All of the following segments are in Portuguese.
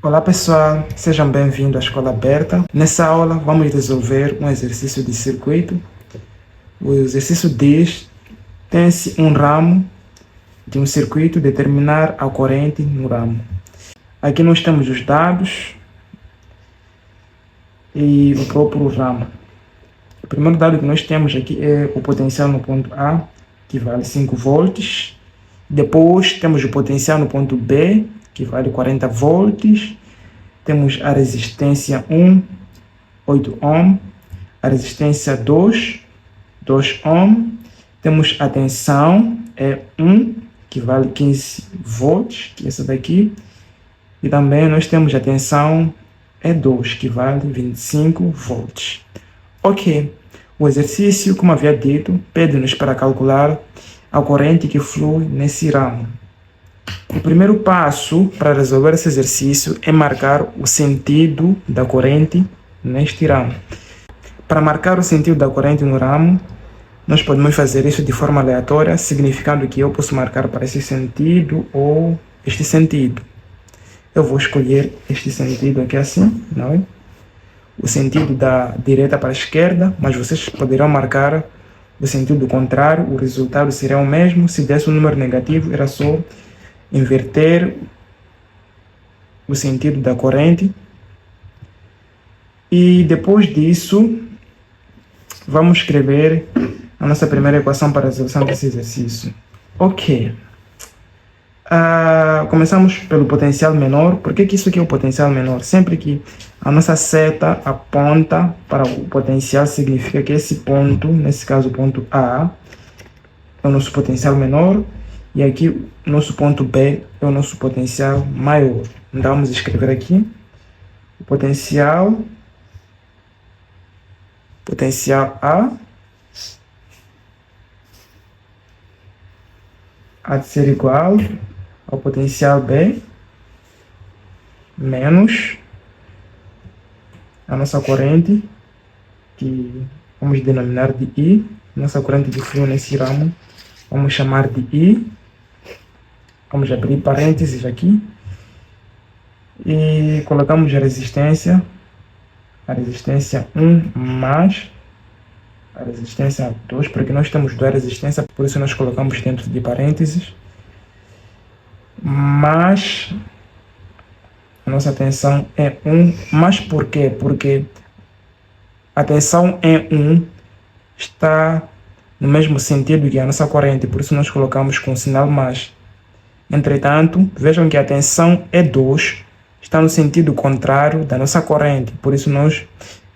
Olá pessoal, sejam bem-vindos à Escola Aberta. Nessa aula vamos resolver um exercício de circuito. O exercício diz: tem-se um ramo de um circuito, determinar a corrente no ramo. Aqui nós temos os dados e o próprio ramo. O primeiro dado que nós temos aqui é o potencial no ponto A, que vale 5 volts. Depois temos o potencial no ponto B, que vale 40 volts. Temos a resistência 1, 8 ohm. A resistência 2, 2 ohm. Temos a tensão, é 1, que vale 15 volts, que é essa daqui. E também nós temos a tensão E2, que vale 25 volts. Ok, o exercício, como havia dito, pede-nos para calcular a corrente que flui nesse ramo. O primeiro passo para resolver esse exercício é marcar o sentido da corrente neste ramo. Para marcar o sentido da corrente no ramo, nós podemos fazer isso de forma aleatória, significando que eu posso marcar para esse sentido ou este sentido. Eu vou escolher este sentido aqui assim, não é? O sentido da direita para a esquerda, mas vocês poderão marcar o sentido contrário, o resultado seria o mesmo. Se desse um número negativo, era só inverter o sentido da corrente. E depois disso, vamos escrever a nossa primeira equação para a resolução desse exercício. Ok. Começamos pelo potencial menor. Por que isso aqui é o potencial menor? Sempre que a nossa seta aponta para o potencial, significa que esse ponto, nesse caso o ponto A, é o nosso potencial menor, e aqui o nosso ponto B é o nosso potencial maior. Então vamos escrever aqui o potencial A há de ser igual ao potencial B menos a nossa corrente, que vamos denominar de I. Nossa corrente de fluxo nesse ramo vamos chamar de I. Vamos abrir parênteses aqui e colocamos a resistência 1 mais a resistência 2, porque nós temos duas resistências, por isso nós colocamos dentro de parênteses, mas a nossa tensão é 1. Mas por quê? Porque a tensão é 1 está no mesmo sentido que a nossa corrente, por isso nós colocamos com sinal mais. Entretanto, vejam que a tensão E2 está no sentido contrário da nossa corrente, por isso nós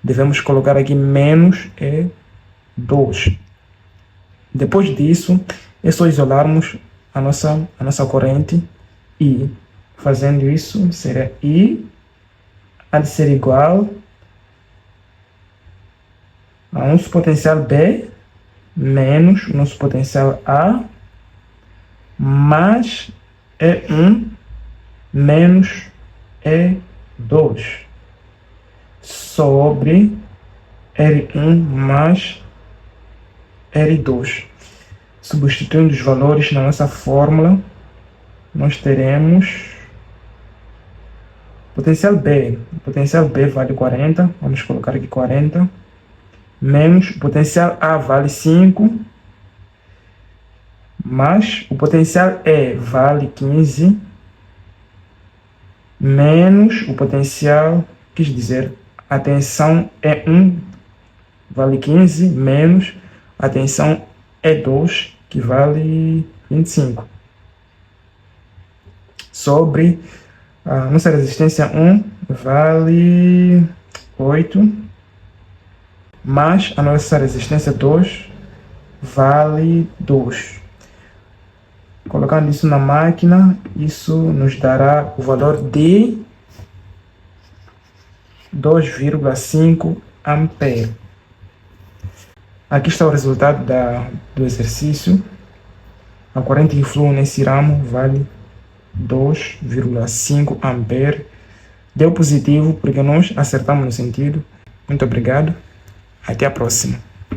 devemos colocar aqui menos E2. Depois disso, é só isolarmos a nossa corrente I. Fazendo isso, será I há de ser igual a nosso potencial B menos o nosso potencial A mais E1 menos E2 sobre R1 mais R2. Substituindo os valores na nossa fórmula, nós teremos potencial B. O potencial B vale 40, vamos colocar aqui 40, menos o potencial A vale 5, mais o potencial E vale 15, menos o potencial, quis dizer, a tensão E1 vale 15, menos a tensão E2, que vale 25, sobre a nossa resistência 1 vale 8, mais a nossa resistência 2 vale 2. Colocando isso na máquina, isso nos dará o valor de 2,5 ampere. Aqui está o resultado do exercício. A corrente que flui nesse ramo vale 2,5 ampere. Deu positivo porque nós acertamos no sentido. Muito obrigado. Até a próxima.